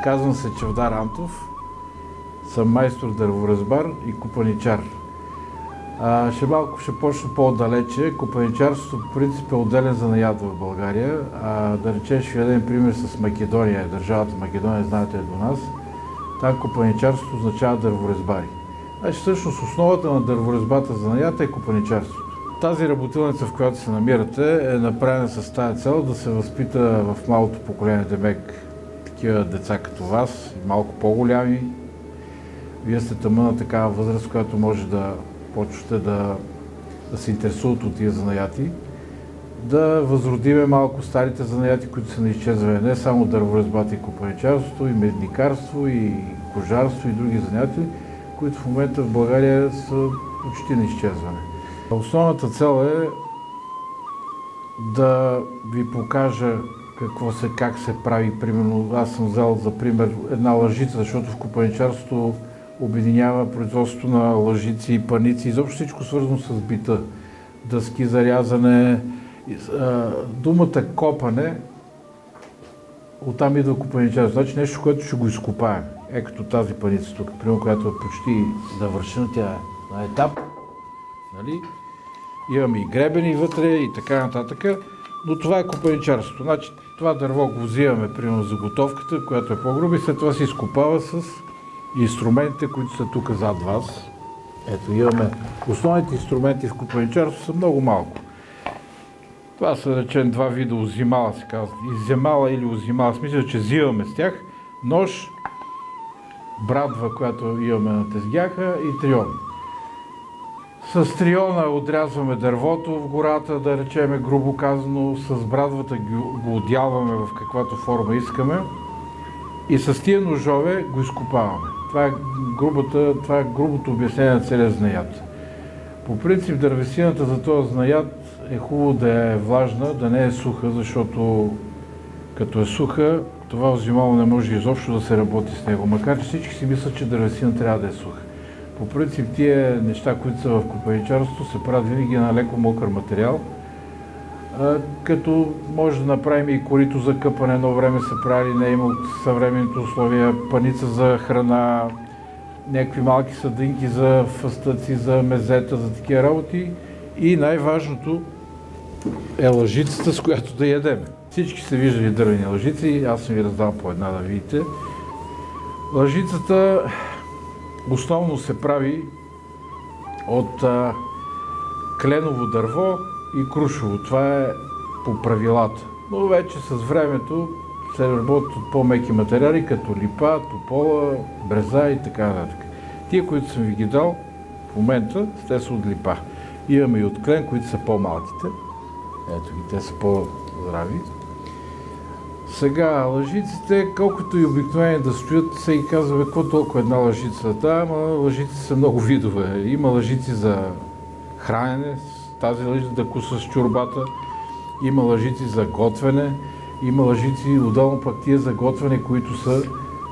Казвам се Чавдар Антов, съм майстор дърворазбар и копаничар. Ще почна по-далече. Копаничарството по принцип е отделен занаят в България. Да речем, ще ви дадем пример с Македония. Държавата Македония, знаете, е до нас. Там копаничарството означава дърворазбари. Всъщност основата на дърворазбата занаята е копаничарството. Тази работилница, в която се намирате, е направена с тази цел да се възпита в малото поколение Демек такива деца като вас, малко по-голями. Вие сте тъмна на такава възраст, която може да почвате да се интересуват от тия занаяти, да възродиме малко старите занаяти, които са на изчезване. Не само дърворазбата и копаничарството, и медникарство, и кожарство, и други занаяти, които в момента в България са почти на изчезване. Основната цел е да ви покажа как се прави. Примерно, аз съм взел за пример една лъжица, защото в копаничарството обединява производството на лъжици и паници, изобщо всичко свързано с бита. Дъски за рязане. Думата копане, оттам идва копаничарство. Значи нещо, което ще го изкопаем. Като тази паница тук, примерно, която е почти завършена, тя е на етап. Нали? Имаме и гребени вътре и така нататък, но това е копаничарството. Значи, това дърво го взимаме, примерно, заготовката, която е по-груба и след това се изкопава с инструментите, които са тук зад вас. Ето, имаме основните инструменти в копаничарството са много малко. Това са, речем, два вида озимала, се казва. Изземала или озимала. Смисъл, че взимаме с тях нож, брадва, която имаме на тезгяха и трион. С триона отрязваме дървото в гората, да речеме грубо казано, с брадвата го отдялваме в каквато форма искаме и с тия ножове го изкопаваме. Това е грубото обяснение на целия занаят. По принцип дървесината за този занаят е хубаво да е влажна, да не е суха, защото като е суха, това озимало не може изобщо да се работи с него, макар че всички си мислят, че дървесина трябва да е суха. По принцип тия неща, които са в копаничарството, се правят винаги на леко мокър материал, като може да направим и корито за къпане. Едно време са правили, не е имало съвременните условия, паница за храна, някакви малки съдинки за фъстъци, за мезета, за такива работи. И най-важното е лъжицата, с която да ядем. Всички сте виждали дървени лъжици, аз съм ви раздал по една да видите. Лъжицата основно се прави от кленово дърво и крушово. Това е по правилата. Но вече с времето се работят от по-меки материали, като липа, топола, бреза и така нататък. Тия, които съм ви ги дал в момента, те са от липа. Имаме и от клен, които са по-малките. Ето ги, те са по-здрави. Сега, лъжиците, колкото и обикновени да стоят, се ги казва, какво толкова една лъжица? Да, ама лъжици са много видове. Има лъжици за хранене, тази лъжица да кусаш чорбата, има лъжици за готвене, има лъжици, отделно пък тия за готвене, които са,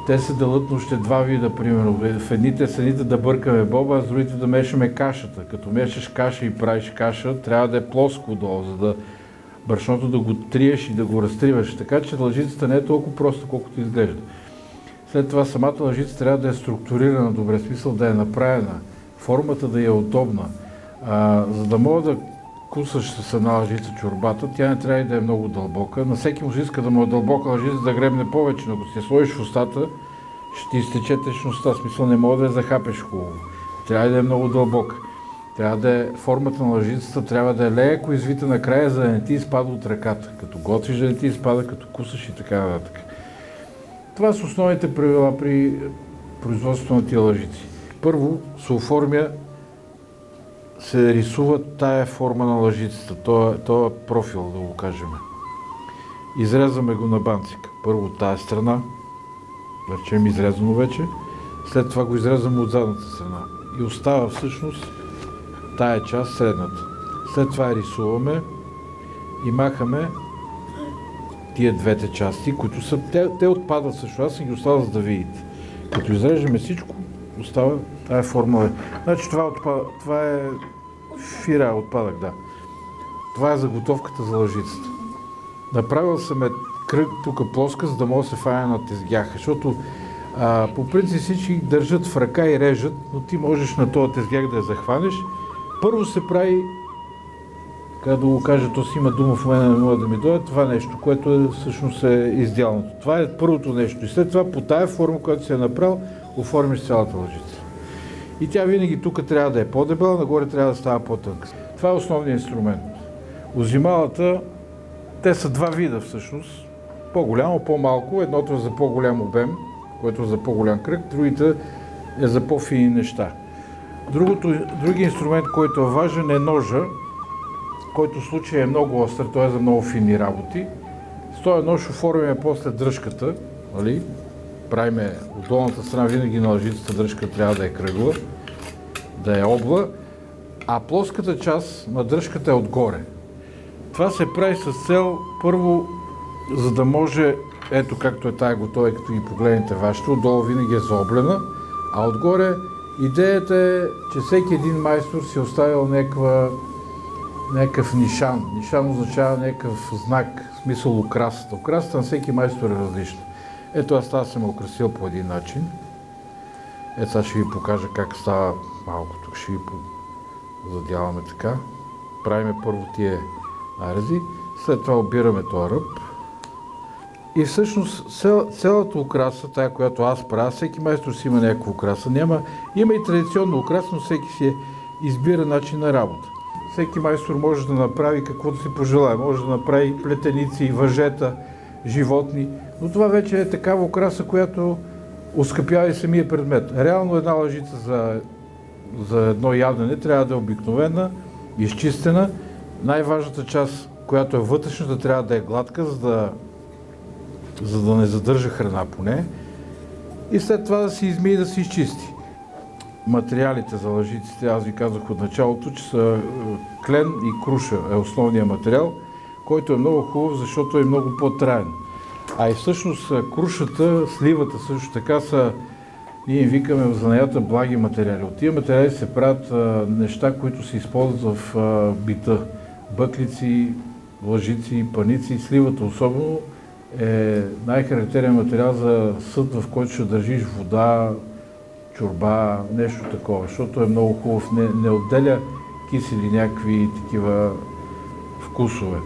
те се делят на още два вида, примерно. В едните са едните да бъркаме боба, а с другите да мешаме кашата. Като мешаш каша и правиш каша, трябва да е плоско долу, за да брашното да го триеш и да го разтриваш. Така че лъжицата не е толкова проста, колкото изглежда. След това самата лъжица трябва да е структурирана добре, смисъл да е направена, формата да е удобна. За да мога да кусаш с една лъжица чорбата, тя не трябва да е много дълбока. На всеки му се иска да му е дълбока лъжица, да гребне повече, но ако си я сложиш в устата, ще ти изтече течността. Смисъл не мога да я захапеш хубаво. Трябва да е много дълбока. Трябва да е, формата на лъжицата трябва да е леко извита накрая, за да не ти изпада от ръката. Като готвиш да не ти изпада, като кусаш и така нататък. Това са основните правила при производството на тия лъжици. Първо се оформя, се рисува тая форма на лъжицата, този профил, да го кажем. Изрязваме го на банцика. Първо от тая страна, да речем изрезано вече, след това го изрязваме от задната страна. И остава всъщност тая част, средната. След това рисуваме и махаме тия двете части, които са, те отпадат също. Аз съм ги оставя, за да видите. Като изрежеме всичко, остава тая форма. Значи това е отпадък, да. Това е заготовката за лъжицата. Направил съм кръг, тук плоска, за да може да се фане на тезгяха. Защото по принцип всички държат в ръка и режат, но ти можеш на този тезгях да я захванеш. Първо се прави, как да го кажа, то си има дума в мен, не мога да ми дойде, това нещо, което всъщност е издялното. Това е първото нещо. И след това по тая форма, която се е направил, оформиш цялата лъжица. И тя винаги тук трябва да е по-дебела, нагоре трябва да става по-тънка. Това е основният инструмент. Узималата, те са два вида всъщност. По-голямо, по-малко. Едното е за по-голям обем, което е за по-голям кръг, другите е за по-фини неща. Други инструмент, който е важен, е ножа, който в случай е много остър, той е за много фини работи. С този нож оформяме после дръжката, нали? Правиме от долната страна винаги на лъжицата дръжка трябва да е кръгла, да е обла, а плоската част на дръжката е отгоре. Това се прави с цел, първо, за да може, ето както е тая готова, като ги погледнете вашето, отдолу винаги е заоблена, а отгоре идеята е, че всеки един майстор си оставил някакъв нишан. Нишан означава някакъв знак, в смисъл украсата. Украсата на всеки майстор е различна. Ето аз тази съм украсил по един начин. Ето сега ще ви покажа как става малко. Тук ще ви задяваме така. Правиме първо тия нарези, след това обираме този ръб. И всъщност цялата украса, тая, която аз правя, всеки майстор си има някаква украса. Има и традиционна украса, но всеки си избира начин на работа. Всеки майстор може да направи каквото си пожелае. Може да направи плетеници, въжета, животни, но това вече е такава украса, която оскъпява и самия предмет. Реално една лъжица за едно ядене трябва да е обикновена, изчистена. Най-важната част, която е вътрешната, трябва да е гладка, за да не задържа храна поне. И след това да се измие и да се изчисти. Материалите за лъжиците, аз ви казах от началото, че са клен и круша е основният материал, който е много хубав, защото е много по-траен. А и всъщност крушата, сливата също така са, ние им викаме в занаята благи материали. От тия материали се правят неща, които се използват в бита. Бъклици, лъжици, паници. Сливата особено е най-характерен материал за съд, в който ще държиш вода, чорба, нещо такова, защото е много хубав, не отделя кисели някакви такива вкусове.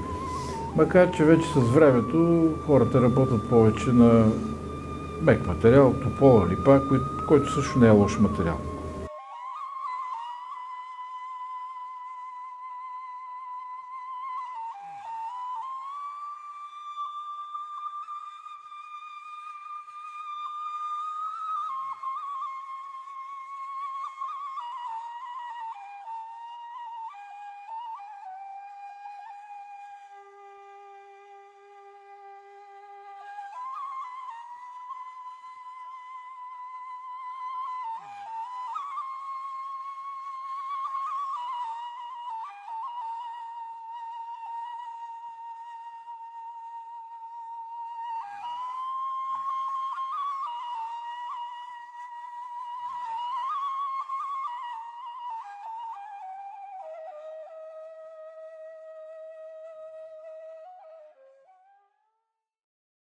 Макар че вече с времето хората работят повече на мек материал, топола, липа, който също не е лош материал.